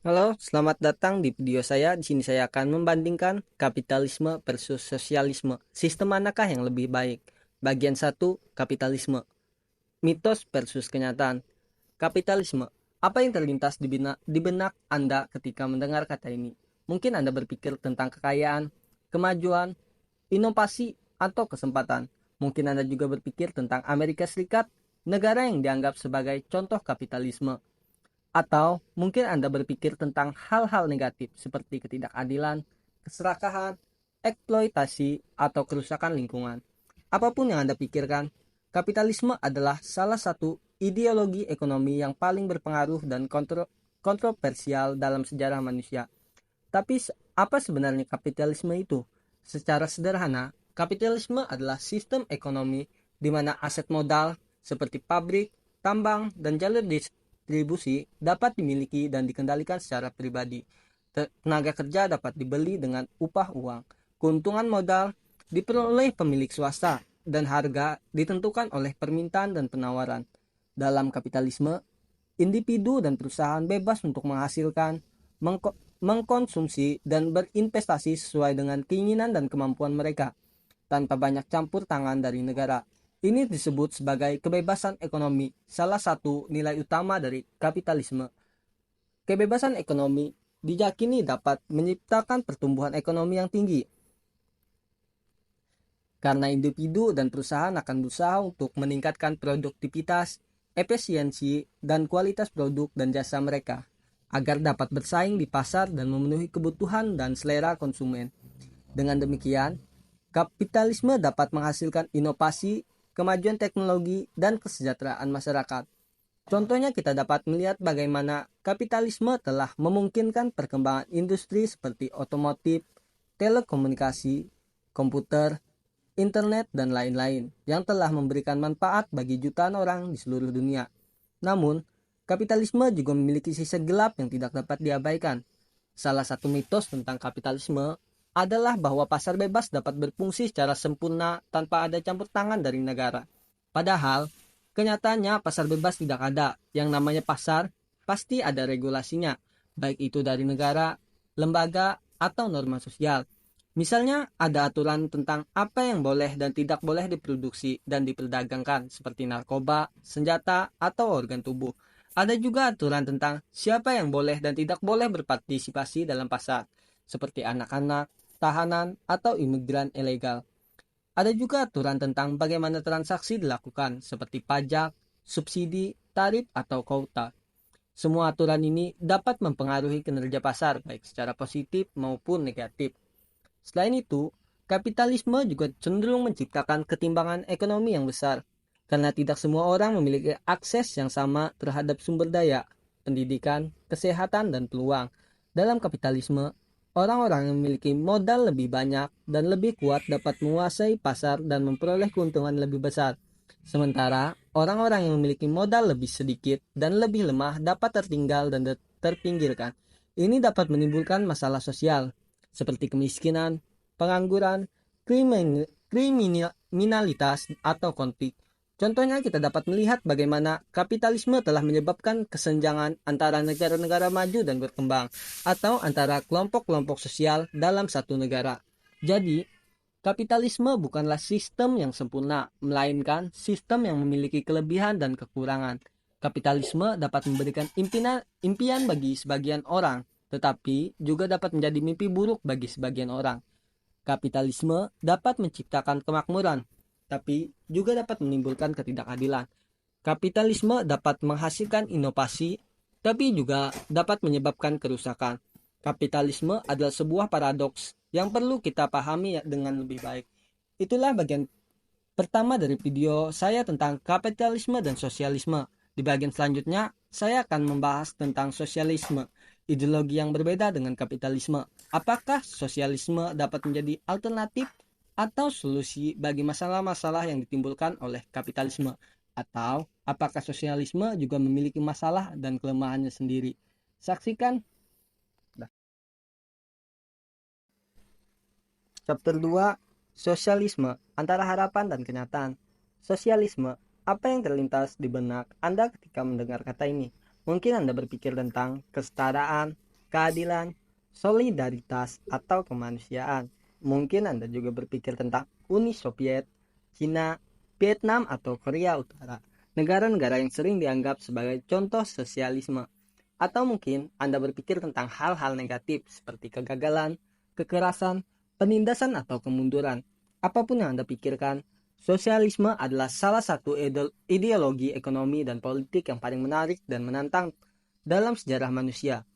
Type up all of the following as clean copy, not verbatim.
Halo, selamat datang di video saya. Di sini saya akan membandingkan kapitalisme versus sosialisme. Sistem manakah yang lebih baik? Bagian satu, kapitalisme. Mitos versus kenyataan. Kapitalisme. Apa yang terlintas di benak Anda ketika mendengar kata ini? Mungkin Anda berpikir tentang kekayaan, kemajuan, inovasi, atau kesempatan. Mungkin Anda juga berpikir tentang Amerika Serikat, negara yang dianggap sebagai contoh kapitalisme. Atau mungkin Anda berpikir tentang hal-hal negatif seperti ketidakadilan, keserakahan, eksploitasi, atau kerusakan lingkungan. Apapun yang Anda pikirkan, kapitalisme adalah salah satu ideologi ekonomi yang paling berpengaruh dan kontroversial dalam sejarah manusia. Tapi apa sebenarnya kapitalisme itu? Secara sederhana, kapitalisme adalah sistem ekonomi di mana aset modal seperti pabrik, tambang, dan jalur distribusi dapat dimiliki dan dikendalikan secara pribadi. Tenaga kerja dapat dibeli dengan upah uang. Keuntungan modal diperoleh pemilik swasta dan harga ditentukan oleh permintaan dan penawaran. Dalam kapitalisme, individu dan perusahaan bebas untuk menghasilkan, mengkonsumsi, dan berinvestasi sesuai dengan keinginan dan kemampuan mereka, tanpa banyak campur tangan dari negara. Ini disebut sebagai kebebasan ekonomi, salah satu nilai utama dari kapitalisme. Kebebasan ekonomi diyakini dapat menciptakan pertumbuhan ekonomi yang tinggi, karena individu dan perusahaan akan berusaha untuk meningkatkan produktivitas, efisiensi, dan kualitas produk dan jasa mereka, agar dapat bersaing di pasar dan memenuhi kebutuhan dan selera konsumen. Dengan demikian, kapitalisme dapat menghasilkan inovasi, kemajuan teknologi, dan kesejahteraan masyarakat. Contohnya kita dapat melihat bagaimana kapitalisme telah memungkinkan perkembangan industri seperti otomotif, telekomunikasi, komputer, internet, dan lain-lain yang telah memberikan manfaat bagi jutaan orang di seluruh dunia. Namun, kapitalisme juga memiliki sisi gelap yang tidak dapat diabaikan. Salah satu mitos tentang kapitalisme adalah bahwa pasar bebas dapat berfungsi secara sempurna tanpa ada campur tangan dari negara. Padahal, kenyataannya pasar bebas tidak ada. Yang namanya pasar pasti ada regulasinya, baik itu dari negara, lembaga, atau norma sosial. Misalnya ada aturan tentang apa yang boleh dan tidak boleh diproduksi dan diperdagangkan seperti narkoba, senjata, atau organ tubuh. Ada juga aturan tentang siapa yang boleh dan tidak boleh berpartisipasi dalam pasar, seperti anak-anak, tahanan, atau imigran ilegal. Ada juga aturan tentang bagaimana transaksi dilakukan, seperti pajak, subsidi, tarif, atau kuota. Semua aturan ini dapat mempengaruhi kinerja pasar, baik secara positif maupun negatif. Selain itu, kapitalisme juga cenderung menciptakan ketimbangan ekonomi yang besar, karena tidak semua orang memiliki akses yang sama terhadap sumber daya, pendidikan, kesehatan, dan peluang. Dalam kapitalisme, orang-orang yang memiliki modal lebih banyak dan lebih kuat dapat menguasai pasar dan memperoleh keuntungan lebih besar. Sementara, orang-orang yang memiliki modal lebih sedikit dan lebih lemah dapat tertinggal dan terpinggirkan. Ini dapat menimbulkan masalah sosial, seperti kemiskinan, pengangguran, kriminalitas, atau konflik. Contohnya kita dapat melihat bagaimana kapitalisme telah menyebabkan kesenjangan antara negara-negara maju dan berkembang, atau antara kelompok-kelompok sosial dalam satu negara. Jadi, kapitalisme bukanlah sistem yang sempurna, melainkan sistem yang memiliki kelebihan dan kekurangan. Kapitalisme dapat memberikan impian bagi sebagian orang, tetapi juga dapat menjadi mimpi buruk bagi sebagian orang. Kapitalisme dapat menciptakan kemakmuran, tapi juga dapat menimbulkan ketidakadilan. Kapitalisme dapat menghasilkan inovasi, tapi juga dapat menyebabkan kerusakan. Kapitalisme adalah sebuah paradoks yang perlu kita pahami dengan lebih baik. Itulah bagian pertama dari video saya tentang kapitalisme dan sosialisme. Di bagian selanjutnya, saya akan membahas tentang sosialisme, ideologi yang berbeda dengan kapitalisme. Apakah sosialisme dapat menjadi alternatif atau solusi bagi masalah-masalah yang ditimbulkan oleh kapitalisme? Atau apakah sosialisme juga memiliki masalah dan kelemahannya sendiri? Saksikan chapter 2, Sosialisme, antara harapan dan kenyataan. Sosialisme, apa yang terlintas di benak Anda ketika mendengar kata ini? Mungkin Anda berpikir tentang kesetaraan, keadilan, solidaritas, atau kemanusiaan. Mungkin Anda juga berpikir tentang Uni Soviet, Cina, Vietnam, atau Korea Utara, negara-negara yang sering dianggap sebagai contoh sosialisme. Atau mungkin Anda berpikir tentang hal-hal negatif seperti kegagalan, kekerasan, penindasan, atau kemunduran. Apapun yang Anda pikirkan, sosialisme adalah salah satu ideologi ekonomi dan politik yang paling menarik dan menantang dalam sejarah manusia.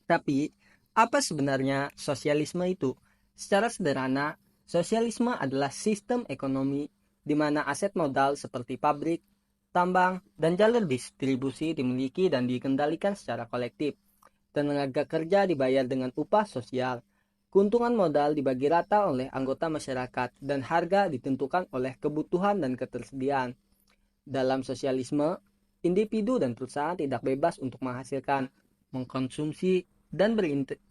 Tapi, apa sebenarnya sosialisme itu? Secara sederhana, sosialisme adalah sistem ekonomi di mana aset modal seperti pabrik, tambang, dan jalur distribusi dimiliki dan dikendalikan secara kolektif. Tenaga kerja dibayar dengan upah sosial. Keuntungan modal dibagi rata oleh anggota masyarakat dan harga ditentukan oleh kebutuhan dan ketersediaan. Dalam sosialisme, individu dan perusahaan tidak bebas untuk menghasilkan, mengkonsumsi, dan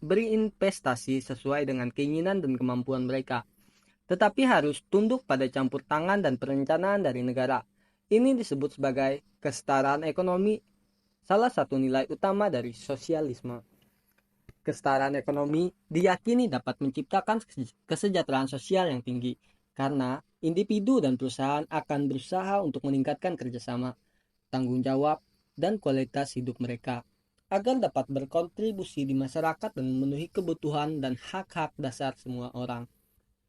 berinvestasi sesuai dengan keinginan dan kemampuan mereka, tetapi harus tunduk pada campur tangan dan perencanaan dari negara. Ini disebut sebagai kesetaraan ekonomi, salah satu nilai utama dari sosialisme. Kesetaraan ekonomi diyakini dapat menciptakan kesejahteraan sosial yang tinggi, karena individu dan perusahaan akan berusaha untuk meningkatkan kerjasama, tanggung jawab, dan kualitas hidup mereka, agar dapat berkontribusi di masyarakat dan memenuhi kebutuhan dan hak-hak dasar semua orang.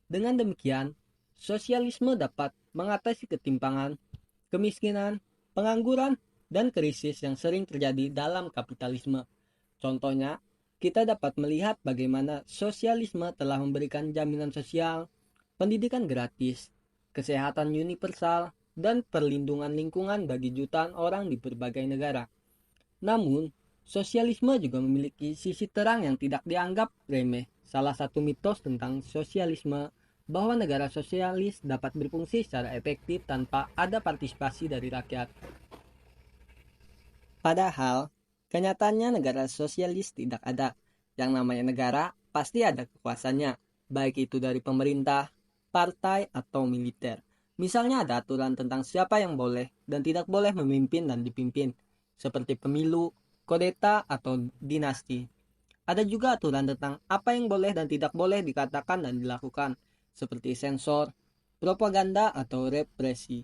Dengan demikian, sosialisme dapat mengatasi ketimpangan, kemiskinan, pengangguran, dan krisis yang sering terjadi dalam kapitalisme. Contohnya, kita dapat melihat bagaimana sosialisme telah memberikan jaminan sosial, pendidikan gratis, kesehatan universal, dan perlindungan lingkungan bagi jutaan orang di berbagai negara. Namun, sosialisme juga memiliki sisi terang yang tidak dianggap remeh. Salah satu mitos tentang sosialisme bahwa negara sosialis dapat berfungsi secara efektif tanpa ada partisipasi dari rakyat. Padahal, kenyataannya negara sosialis tidak ada. Yang namanya negara pasti ada kekuasaannya, baik itu dari pemerintah, partai, atau militer. Misalnya ada aturan tentang siapa yang boleh dan tidak boleh memimpin dan dipimpin, seperti pemilu, kudeta, atau dinasti. Ada juga aturan tentang apa yang boleh dan tidak boleh dikatakan dan dilakukan, seperti sensor, propaganda, atau represi.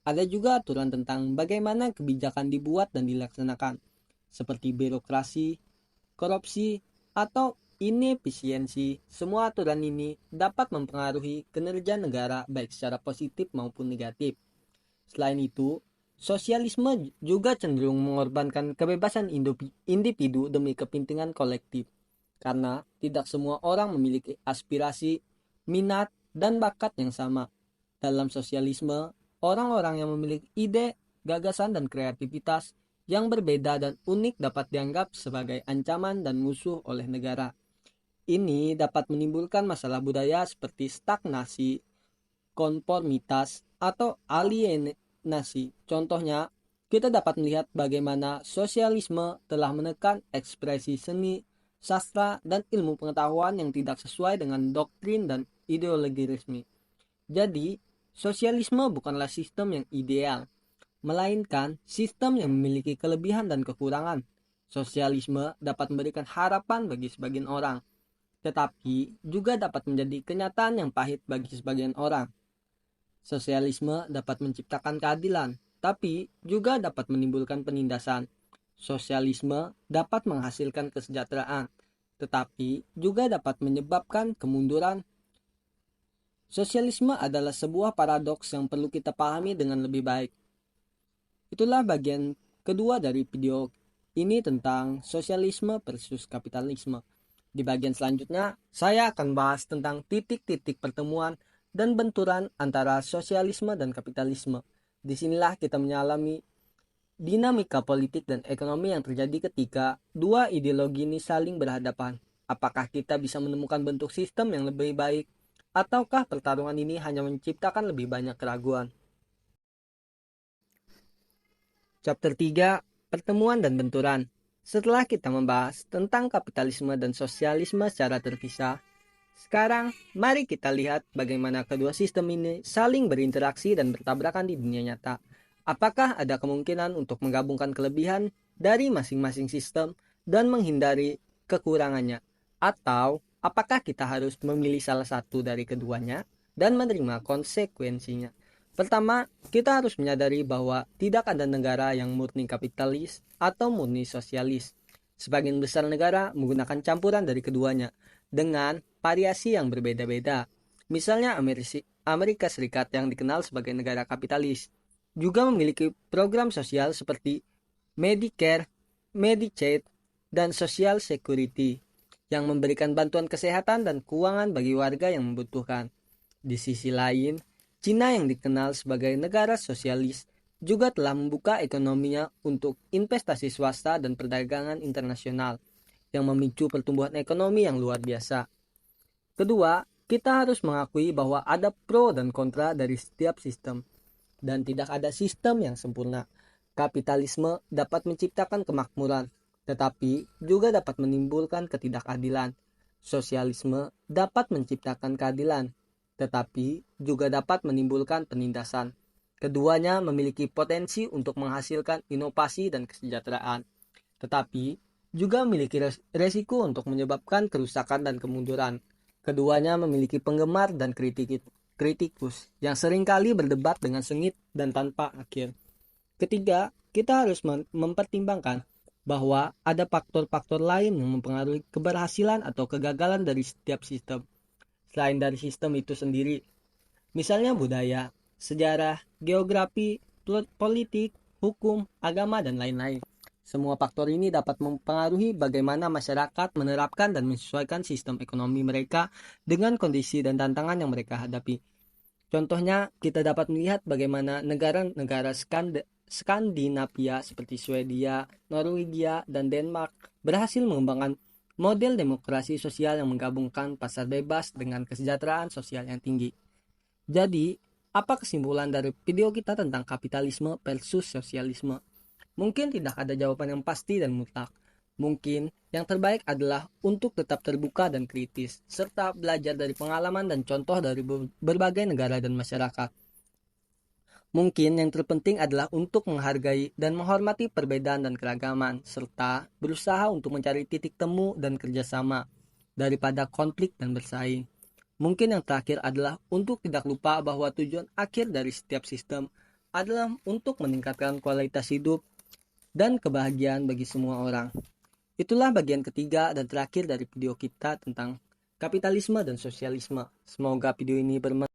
Ada juga aturan tentang bagaimana kebijakan dibuat dan dilaksanakan, seperti birokrasi, korupsi, atau inefisiensi. Semua aturan ini dapat mempengaruhi kinerja negara baik secara positif maupun negatif. Selain itu, sosialisme juga cenderung mengorbankan kebebasan individu demi kepentingan kolektif, karena tidak semua orang memiliki aspirasi, minat, dan bakat yang sama. Dalam sosialisme, orang-orang yang memiliki ide, gagasan, dan kreativitas yang berbeda dan unik dapat dianggap sebagai ancaman dan musuh oleh negara. Ini dapat menimbulkan masalah budaya seperti stagnasi, konformitas, atau alienasi. Contohnya, kita dapat melihat bagaimana sosialisme telah menekan ekspresi seni, sastra, dan ilmu pengetahuan yang tidak sesuai dengan doktrin dan ideologi resmi. Jadi, sosialisme bukanlah sistem yang ideal, melainkan sistem yang memiliki kelebihan dan kekurangan. Sosialisme dapat memberikan harapan bagi sebagian orang, tetapi juga dapat menjadi kenyataan yang pahit bagi sebagian orang. Sosialisme dapat menciptakan keadilan, tapi juga dapat menimbulkan penindasan. Sosialisme dapat menghasilkan kesejahteraan, tetapi juga dapat menyebabkan kemunduran. Sosialisme adalah sebuah paradoks yang perlu kita pahami dengan lebih baik. Itulah bagian kedua dari video ini tentang sosialisme versus kapitalisme. Di bagian selanjutnya, saya akan bahas tentang titik-titik pertemuan dan benturan antara sosialisme dan kapitalisme. Disinilah kita menyalami dinamika politik dan ekonomi yang terjadi ketika dua ideologi ini saling berhadapan. Apakah kita bisa menemukan bentuk sistem yang lebih baik, ataukah pertarungan ini hanya menciptakan lebih banyak keraguan? Chapter 3, Pertemuan dan Benturan. Setelah kita membahas tentang kapitalisme dan sosialisme secara terpisah, sekarang mari kita lihat bagaimana kedua sistem ini saling berinteraksi dan bertabrakan di dunia nyata. Apakah ada kemungkinan untuk menggabungkan kelebihan dari masing-masing sistem dan menghindari kekurangannya? Atau apakah kita harus memilih salah satu dari keduanya dan menerima konsekuensinya? Pertama, kita harus menyadari bahwa tidak ada negara yang murni kapitalis atau murni sosialis. Sebagian besar negara menggunakan campuran dari keduanya dengan variasi yang berbeda-beda. Misalnya Amerika Serikat yang dikenal sebagai negara kapitalis juga memiliki program sosial seperti Medicare, Medicaid, dan Social Security yang memberikan bantuan kesehatan dan keuangan bagi warga yang membutuhkan. Di sisi lain, Cina yang dikenal sebagai negara sosialis juga telah membuka ekonominya untuk investasi swasta dan perdagangan internasional yang memicu pertumbuhan ekonomi yang luar biasa. Kedua, kita harus mengakui bahwa ada pro dan kontra dari setiap sistem, dan tidak ada sistem yang sempurna. Kapitalisme dapat menciptakan kemakmuran, tetapi juga dapat menimbulkan ketidakadilan. Sosialisme dapat menciptakan keadilan, tetapi juga dapat menimbulkan penindasan. Keduanya memiliki potensi untuk menghasilkan inovasi dan kesejahteraan, tetapi juga memiliki resiko untuk menyebabkan kerusakan dan kemunduran. Keduanya memiliki penggemar dan kritikus yang seringkali berdebat dengan sengit dan tanpa akhir. Ketiga, kita harus mempertimbangkan bahwa ada faktor-faktor lain yang mempengaruhi keberhasilan atau kegagalan dari setiap sistem, selain dari sistem itu sendiri. Misalnya budaya, sejarah, geografi, politik, hukum, agama, dan lain-lain. Semua faktor ini dapat mempengaruhi bagaimana masyarakat menerapkan dan menyesuaikan sistem ekonomi mereka dengan kondisi dan tantangan yang mereka hadapi. Contohnya, kita dapat melihat bagaimana negara-negara Skandinavia seperti Swedia, Norwegia, dan Denmark berhasil mengembangkan model demokrasi sosial yang menggabungkan pasar bebas dengan kesejahteraan sosial yang tinggi. Jadi, apa kesimpulan dari video kita tentang kapitalisme versus sosialisme? Mungkin tidak ada jawaban yang pasti dan mutlak. Mungkin yang terbaik adalah untuk tetap terbuka dan kritis, serta belajar dari pengalaman dan contoh dari berbagai negara dan masyarakat. Mungkin yang terpenting adalah untuk menghargai dan menghormati perbedaan dan keragaman, serta berusaha untuk mencari titik temu dan kerjasama daripada konflik dan bersaing. Mungkin yang terakhir adalah untuk tidak lupa bahwa tujuan akhir dari setiap sistem adalah untuk meningkatkan kualitas hidup dan kebahagiaan bagi semua orang. Itulah bagian ketiga dan terakhir dari video kita tentang kapitalisme dan sosialisme. Semoga video ini bermanfaat